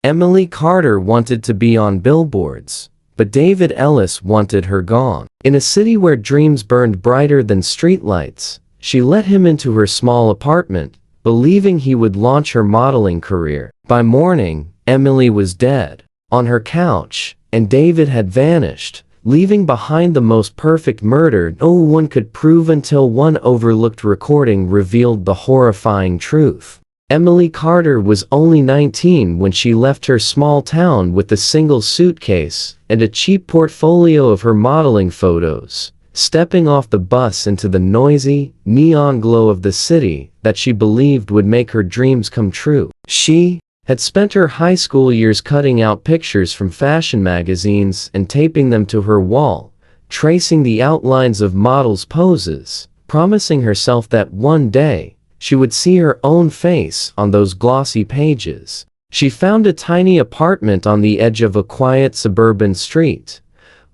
Emily Carter wanted to be on billboards, but David Ellis wanted her gone. In a city where dreams burned brighter than streetlights, she let him into her small apartment, believing he would launch her modeling career. By morning, Emily was dead on her couch, and David had vanished, leaving behind the most perfect murder no one could prove until one overlooked recording revealed the horrifying truth. Emily Carter was only 19 when she left her small town with a single suitcase and a cheap portfolio of her modeling photos, stepping off the bus into the noisy, neon glow of the city that she believed would make her dreams come true. She had spent her high school years cutting out pictures from fashion magazines and taping them to her wall, tracing the outlines of models' poses, promising herself that one day she would see her own face on those glossy pages. She found a tiny apartment on the edge of a quiet suburban street,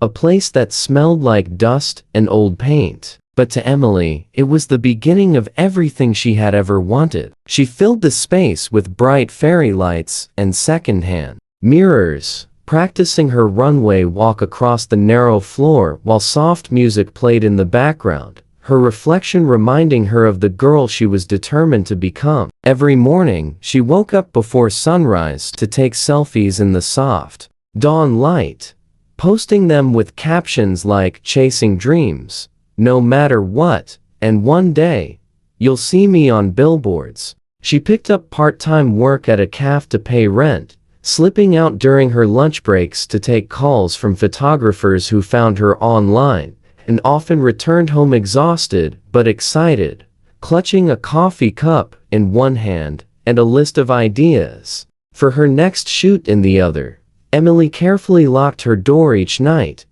a place that smelled like dust and old paint. But to Emily, it was the beginning of everything she had ever wanted. She filled the space with bright fairy lights and secondhand mirrors, practicing her runway walk across the narrow floor while soft music played in the background, her reflection reminding her of the girl she was determined to become. Every morning, she woke up before sunrise to take selfies in the soft dawn light, posting them with captions like "Chasing Dreams, no matter what, and one day, you'll see me on billboards." She picked up part-time work at a cafe to pay rent, slipping out during her lunch breaks to take calls from photographers who found her online, and often returned home exhausted but excited, clutching a coffee cup in one hand and a list of ideas for her next shoot in the other. Emily carefully locked her door each night,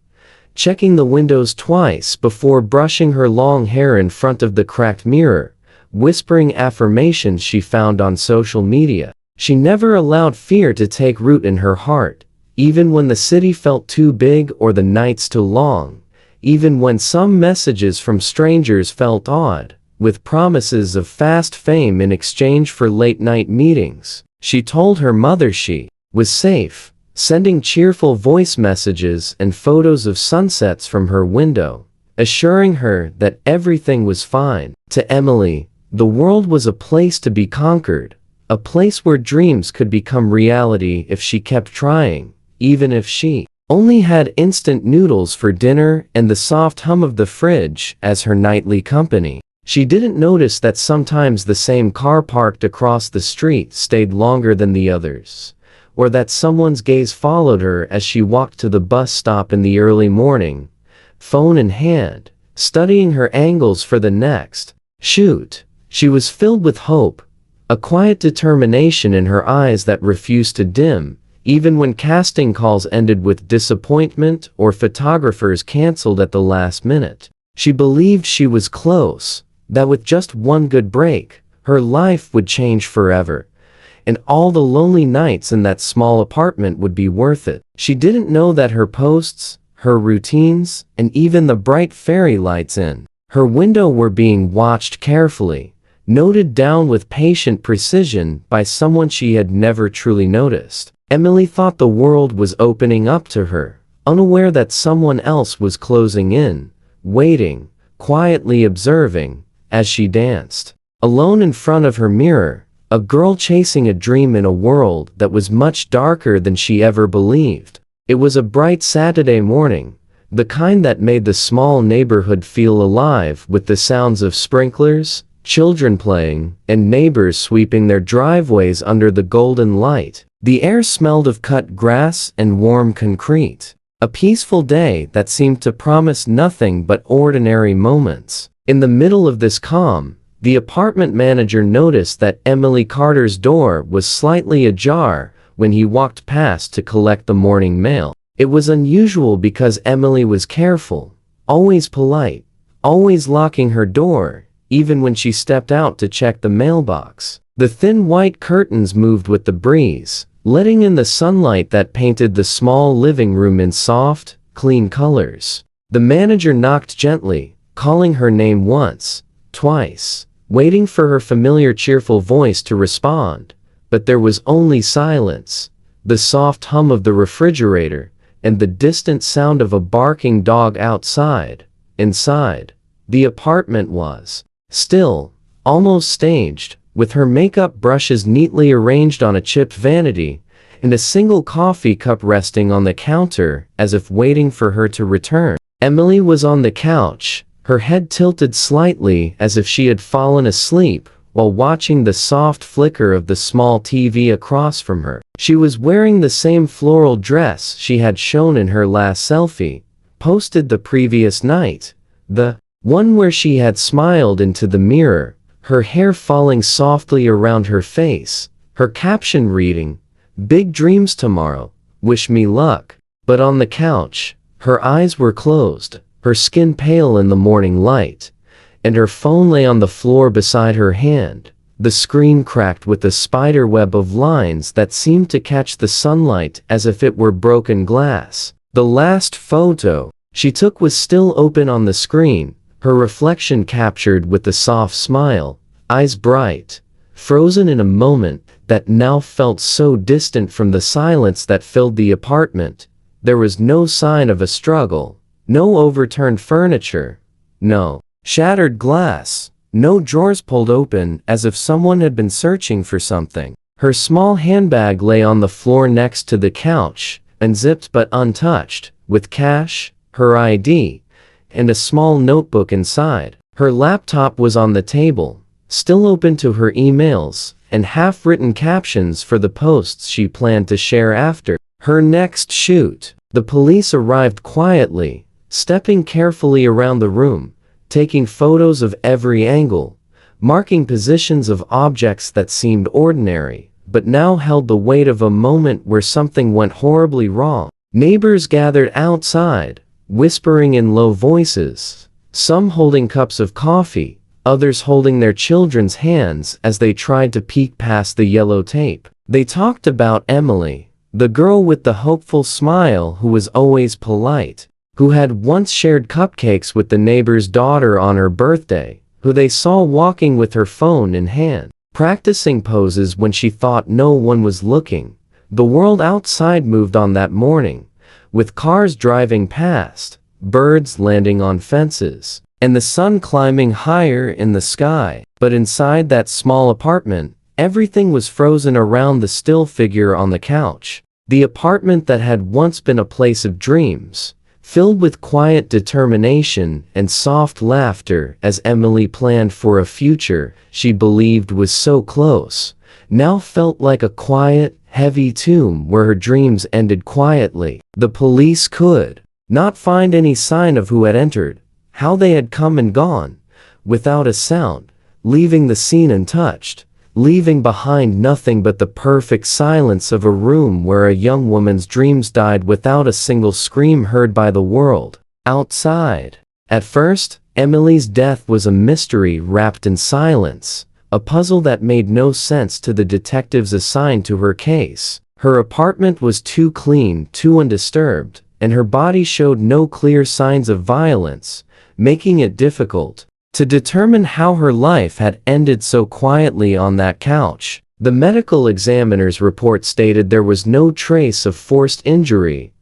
checking the windows twice before brushing her long hair in front of the cracked mirror, whispering affirmations she found on social media. She never allowed fear to take root in her heart, even when the city felt too big or the nights too long, even when some messages from strangers felt odd, with promises of fast fame in exchange for late-night meetings. She told her mother she was safe, sending cheerful voice messages and photos of sunsets from her window, assuring her that everything was fine. To Emily, the world was a place to be conquered, a place where dreams could become reality if she kept trying, even if she only had instant noodles for dinner and the soft hum of the fridge as her nightly company. She didn't notice that sometimes the same car parked across the street stayed longer than the others, or that someone's gaze followed her as she walked to the bus stop in the early morning, phone in hand, studying her angles for the next shoot. She was filled with hope, a quiet determination in her eyes that refused to dim, even when casting calls ended with disappointment or photographers canceled at the last minute. She believed she was close, that with just one good break, her life would change forever, and all the lonely nights in that small apartment would be worth it. She didn't know that her posts, her routines, and even the bright fairy lights in her window were being watched carefully, noted down with patient precision by someone she had never truly noticed. Emily thought the world was opening up to her, unaware that someone else was closing in, waiting, quietly observing, as she danced. Alone in front of her mirror, a girl chasing a dream in a world that was much darker than she ever believed. It was a bright Saturday morning, the kind that made the small neighborhood feel alive with the sounds of sprinklers, children playing, and neighbors sweeping their driveways under the golden light. The air smelled of cut grass and warm concrete. A peaceful day that seemed to promise nothing but ordinary moments. In the middle of this calm, the apartment manager noticed that Emily Carter's door was slightly ajar when he walked past to collect the morning mail. It was unusual because Emily was careful, always polite, always locking her door, even when she stepped out to check the mailbox. The thin white curtains moved with the breeze, letting in the sunlight that painted the small living room in soft, clean colors. The manager knocked gently, calling her name once, twice, waiting for her familiar cheerful voice to respond, but there was only silence, the soft hum of the refrigerator, and the distant sound of a barking dog outside. Inside, the apartment was still, almost staged, with her makeup brushes neatly arranged on a chipped vanity, and a single coffee cup resting on the counter as if waiting for her to return. Emily was on the couch, her head tilted slightly as if she had fallen asleep, while watching the soft flicker of the small TV across from her. She was wearing the same floral dress she had shown in her last selfie, posted the previous night, the one where she had smiled into the mirror, her hair falling softly around her face, her caption reading, "Big dreams tomorrow, wish me luck." But on the couch, her eyes were closed, her skin pale in the morning light, and her phone lay on the floor beside her hand. The screen cracked with a spider web of lines that seemed to catch the sunlight as if it were broken glass. The last photo she took was still open on the screen, her reflection captured with a soft smile, eyes bright, frozen in a moment that now felt so distant from the silence that filled the apartment. There was no sign of a struggle, no overturned furniture, no shattered glass, no drawers pulled open as if someone had been searching for something. Her small handbag lay on the floor next to the couch, unzipped but untouched, with cash, her ID, and a small notebook inside. Her laptop was on the table, still open to her emails, and half-written captions for the posts she planned to share after her next shoot. The police arrived quietly, stepping carefully around the room, taking photos of every angle, marking positions of objects that seemed ordinary, but now held the weight of a moment where something went horribly wrong. Neighbors gathered outside, whispering in low voices, some holding cups of coffee, others holding their children's hands as they tried to peek past the yellow tape. They talked about Emily, the girl with the hopeful smile who was always polite, who had once shared cupcakes with the neighbor's daughter on her birthday, who they saw walking with her phone in hand, practicing poses when she thought no one was looking. The world outside moved on that morning, with cars driving past, birds landing on fences, and the sun climbing higher in the sky. But inside that small apartment, everything was frozen around the still figure on the couch. The apartment that had once been a place of dreams, filled with quiet determination and soft laughter as Emily planned for a future she believed was so close, now felt like a quiet, heavy tomb where her dreams ended quietly. The police could not find any sign of who had entered, how they had come and gone, without a sound, leaving the scene untouched, leaving behind nothing but the perfect silence of a room where a young woman's dreams died without a single scream heard by the world outside. At first, Emily's death was a mystery wrapped in silence, a puzzle that made no sense to the detectives assigned to her case. Her apartment was too clean, too undisturbed, and her body showed no clear signs of violence, making it difficult to determine how her life had ended so quietly on that couch. The medical examiner's report stated there was no trace of forced injury,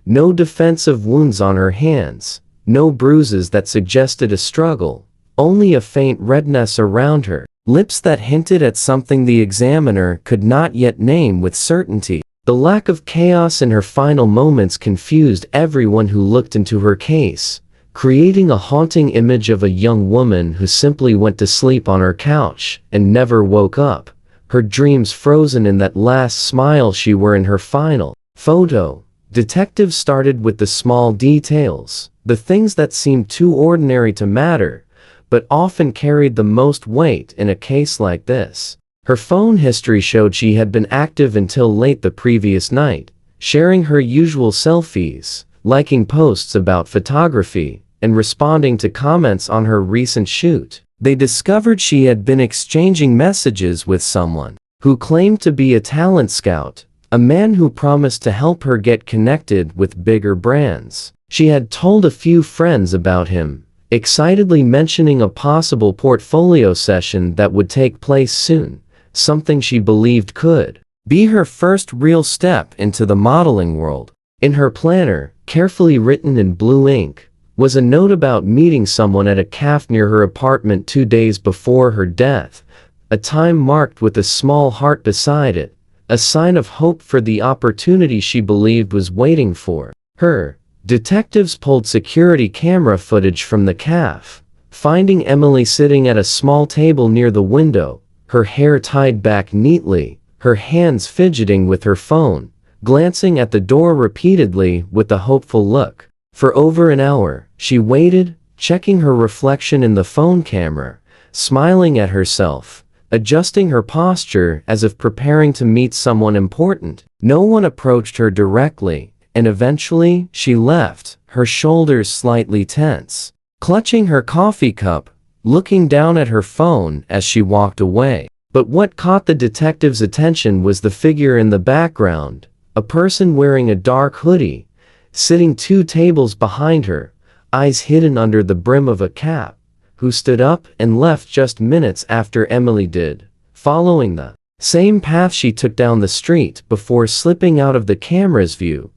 no defensive wounds on her hands, no bruises that suggested a struggle, only a faint redness around her lips that hinted at something the examiner could not yet name with certainty. The lack of chaos in her final moments confused everyone who looked into her case, creating a haunting image of a young woman who simply went to sleep on her couch and never woke up, her dreams frozen in that last smile she wore in her final photo. Detectives started with the small details, the things that seemed too ordinary to matter, but often carried the most weight in a case like this. Her phone history showed she had been active until late the previous night, sharing her usual selfies, liking posts about photography, and responding to comments on her recent shoot. They discovered she had been exchanging messages with someone who claimed to be a talent scout, a man who promised to help her get connected with bigger brands. She had told a few friends about him, excitedly mentioning a possible portfolio session that would take place soon, something she believed could be her first real step into the modeling world. In her planner, carefully written in blue ink, was a note about meeting someone at a cafe near her apartment 2 days before her death, a time marked with a small heart beside it, a sign of hope for the opportunity she believed was waiting for her. Detectives pulled security camera footage from the cafe, finding Emily sitting at a small table near the window, her hair tied back neatly, her hands fidgeting with her phone, glancing at the door repeatedly with a hopeful look. For over an hour, she waited, checking her reflection in the phone camera, smiling at herself, adjusting her posture as if preparing to meet someone important. No one approached her directly, and eventually she left, her shoulders slightly tense, clutching her coffee cup, looking down at her phone as she walked away. But what caught the detective's attention was the figure in the background, a person wearing a dark hoodie, sitting 2 tables behind her, eyes hidden under the brim of a cap, who stood up and left just minutes after Emily did, following the same path she took down the street before slipping out of the camera's view.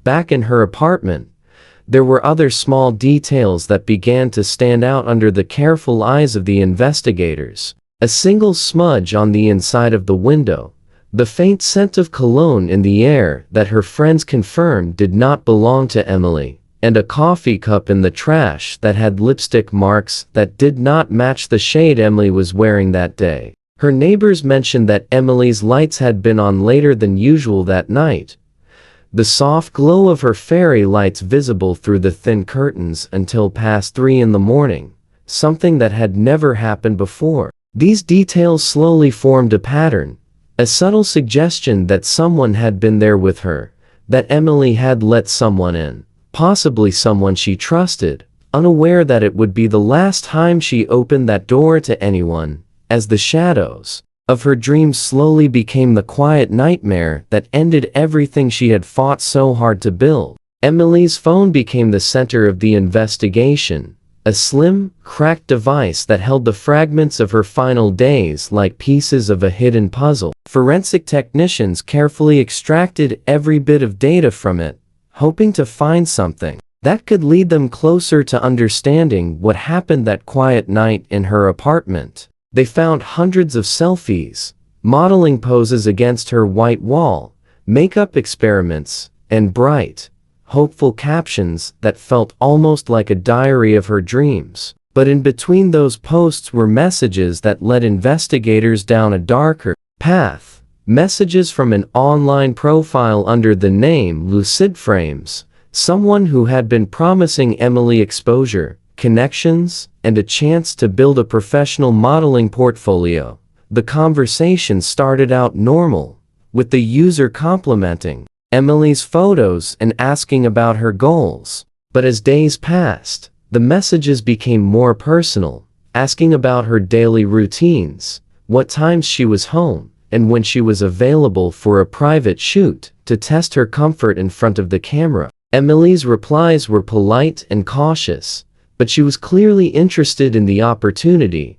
Back in her apartment, there were other small details that began to stand out under the careful eyes of the investigators. A single smudge on the inside of the window, the faint scent of cologne in the air that her friends confirmed did not belong to Emily, and a coffee cup in the trash that had lipstick marks that did not match the shade Emily was wearing that day. Her neighbors mentioned that Emily's lights had been on later than usual that night, the soft glow of her fairy lights visible through the thin curtains until past 3 in the morning, something that had never happened before. These details slowly formed a pattern, a subtle suggestion that someone had been there with her, that Emily had let someone in, possibly someone she trusted, unaware that it would be the last time she opened that door to anyone. As the shadows of her dreams slowly became the quiet nightmare that ended everything she had fought so hard to build, Emily's phone became the center of the investigation. A slim, cracked device that held the fragments of her final days like pieces of a hidden puzzle. Forensic technicians carefully extracted every bit of data from it, hoping to find something that could lead them closer to understanding what happened that quiet night in her apartment. They found hundreds of selfies, modeling poses against her white wall, makeup experiments, and bright, hopeful captions that felt almost like a diary of her dreams. But in between those posts were messages that led investigators down a darker path. Messages from an online profile under the name Lucid Frames, someone who had been promising Emily exposure, connections, and a chance to build a professional modeling portfolio. The conversation started out normal, with the user complimenting Emily's photos and asking about her goals. But as days passed, the messages became more personal, asking about her daily routines, what times she was home, and when she was available for a private shoot, to test her comfort in front of the camera. Emily's replies were polite and cautious, but she was clearly interested in the opportunity,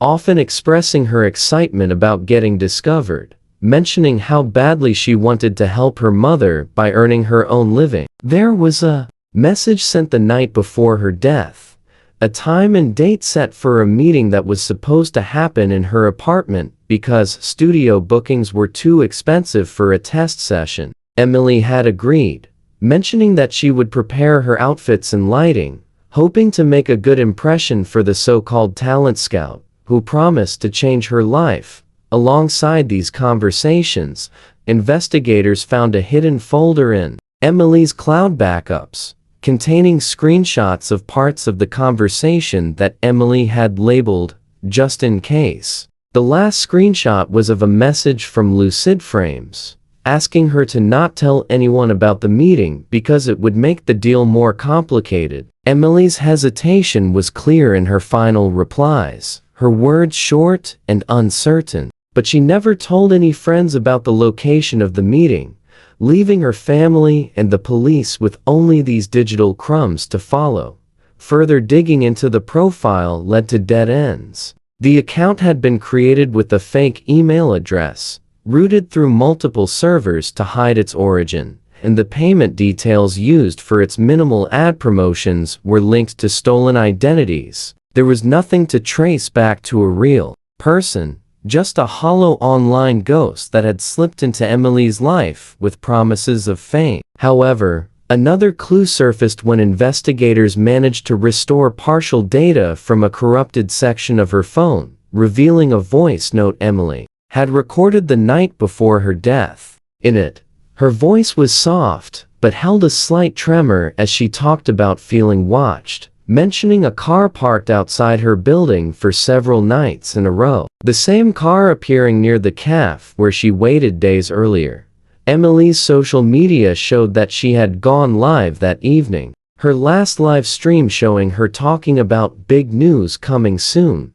often expressing her excitement about getting discovered, mentioning how badly she wanted to help her mother by earning her own living. There was a message sent the night before her death, a time and date set for a meeting that was supposed to happen in her apartment because studio bookings were too expensive for a test session. Emily had agreed, mentioning that she would prepare her outfits and lighting, hoping to make a good impression for the so-called talent scout, who promised to change her life. Alongside these conversations, investigators found a hidden folder in Emily's cloud backups, containing screenshots of parts of the conversation that Emily had labeled, "just in case." The last screenshot was of a message from Lucid Frames, asking her to not tell anyone about the meeting because it would make the deal more complicated. Emily's hesitation was clear in her final replies, her words short and uncertain. But she never told any friends about the location of the meeting, leaving her family and the police with only these digital crumbs to follow. Further digging into the profile led to dead ends. The account had been created with a fake email address, routed through multiple servers to hide its origin, and the payment details used for its minimal ad promotions were linked to stolen identities. There was nothing to trace back to a real person, just a hollow online ghost that had slipped into Emily's life with promises of fame. However, another clue surfaced when investigators managed to restore partial data from a corrupted section of her phone, revealing a voice note Emily had recorded the night before her death. In it, her voice was soft, but held a slight tremor as she talked about feeling watched, mentioning a car parked outside her building for several nights in a row. The same car appearing near the cafe where she waited days earlier. Emily's social media showed that she had gone live that evening, her last live stream showing her talking about big news coming soon.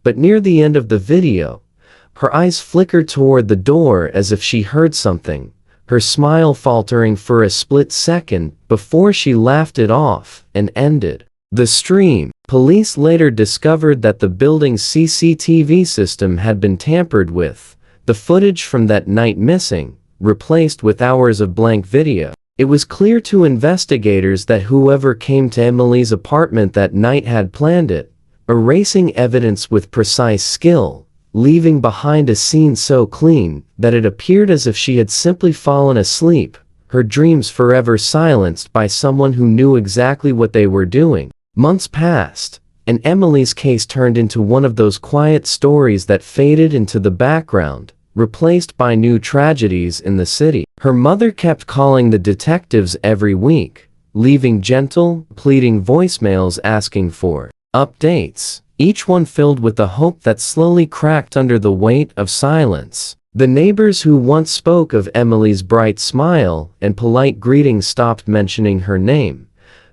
But near the end of the video, her eyes flickered toward the door as if she heard something, her smile faltering for a split second before she laughed it off and ended the stream. Police later discovered that the building's CCTV system had been tampered with, the footage from that night missing, replaced with hours of blank video. It was clear to investigators that whoever came to Emily's apartment that night had planned it, erasing evidence with precise skill, leaving behind a scene so clean that it appeared as if she had simply fallen asleep, her dreams forever silenced by someone who knew exactly what they were doing. Months passed, and Emily's case turned into one of those quiet stories that faded into the background, replaced by new tragedies in the city. Her mother kept calling the detectives every week, leaving gentle, pleading voicemails asking for updates, each one filled with the hope that slowly cracked under the weight of silence. The neighbors who once spoke of Emily's bright smile and polite greetings stopped mentioning her name.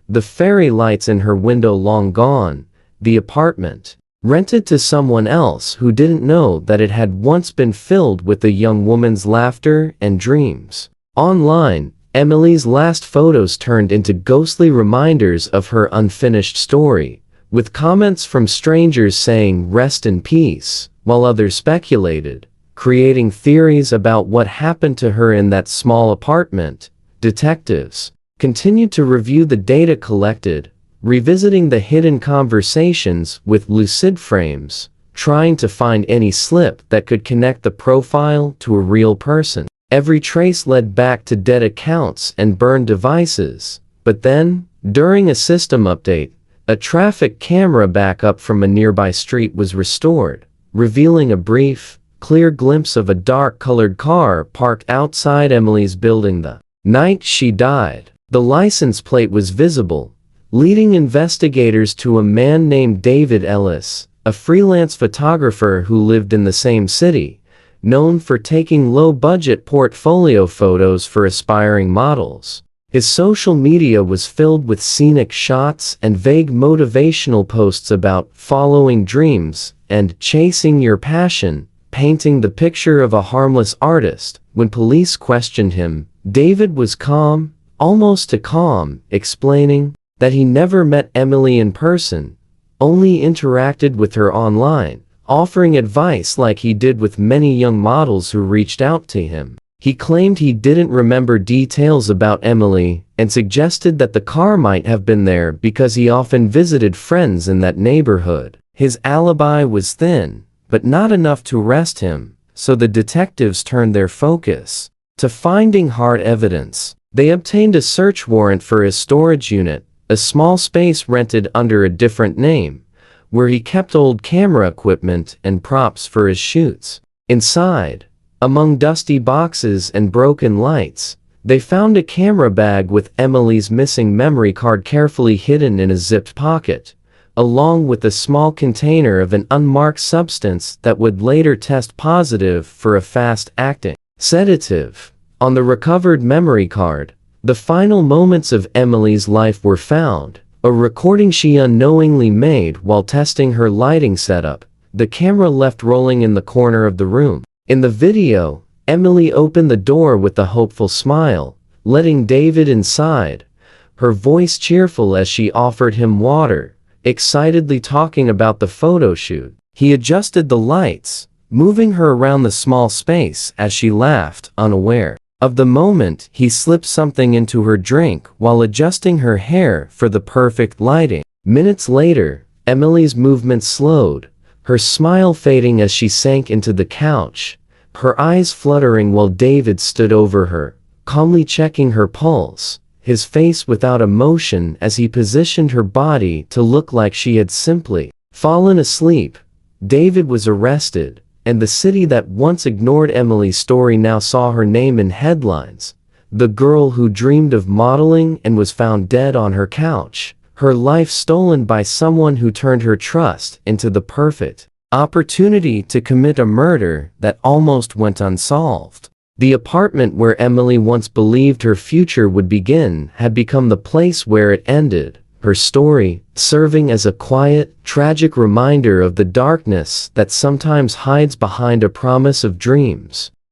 The fairy lights in her window long gone, the apartment rented to someone else who didn't know that it had once been filled with a young woman's laughter and dreams. Online, Emily's last photos turned into ghostly reminders of her unfinished story, with comments from strangers saying rest in peace, while others speculated, creating theories about what happened to her in that small apartment. Detectives continued to review the data collected, revisiting the hidden conversations with lucid frames, trying to find any slip that could connect the profile to a real person. Every trace led back to dead accounts and burned devices, but then, during a system update, a traffic camera backup from a nearby street was restored, revealing a brief, clear glimpse of a dark-colored car parked outside Emily's building the night she died. The license plate was visible, leading investigators to a man named David Ellis, a freelance photographer who lived in the same city, known for taking low-budget portfolio photos for aspiring models. His social media was filled with scenic shots and vague motivational posts about following dreams and chasing your passion, painting the picture of a harmless artist. When police questioned him, David was calm, almost too calm, explaining that he never met Emily in person, only interacted with her online, offering advice like he did with many young models who reached out to him. He claimed he didn't remember details about Emily and suggested that the car might have been there because he often visited friends in that neighborhood. His alibi was thin, but not enough to arrest him, so the detectives turned their focus to finding hard evidence. They obtained a search warrant for his storage unit, a small space rented under a different name, where he kept old camera equipment and props for his shoots. Inside, among dusty boxes and broken lights, they found a camera bag with Emily's missing memory card carefully hidden in a zipped pocket, along with a small container of an unmarked substance that would later test positive for a fast-acting sedative. On the recovered memory card, the final moments of Emily's life were found, a recording she unknowingly made while testing her lighting setup, the camera left rolling in the corner of the room. In the video, Emily opened the door with a hopeful smile, letting David inside, her voice cheerful as she offered him water, excitedly talking about the photo shoot. He adjusted the lights, moving her around the small space as she laughed, unaware of the moment he slipped something into her drink while adjusting her hair for the perfect lighting. Minutes later, Emily's movement slowed, her smile fading as she sank into the couch, her eyes fluttering while David stood over her, calmly checking her pulse, his face without emotion as he positioned her body to look like she had simply fallen asleep. David was arrested, and the city that once ignored Emily's story now saw her name in headlines. The girl who dreamed of modeling and was found dead on her couch, her life stolen by someone who turned her trust into the perfect opportunity to commit a murder that almost went unsolved. The apartment where Emily once believed her future would begin had become the place where it ended, her story serving as a quiet, tragic reminder of the darkness that sometimes hides behind a promise of dreams.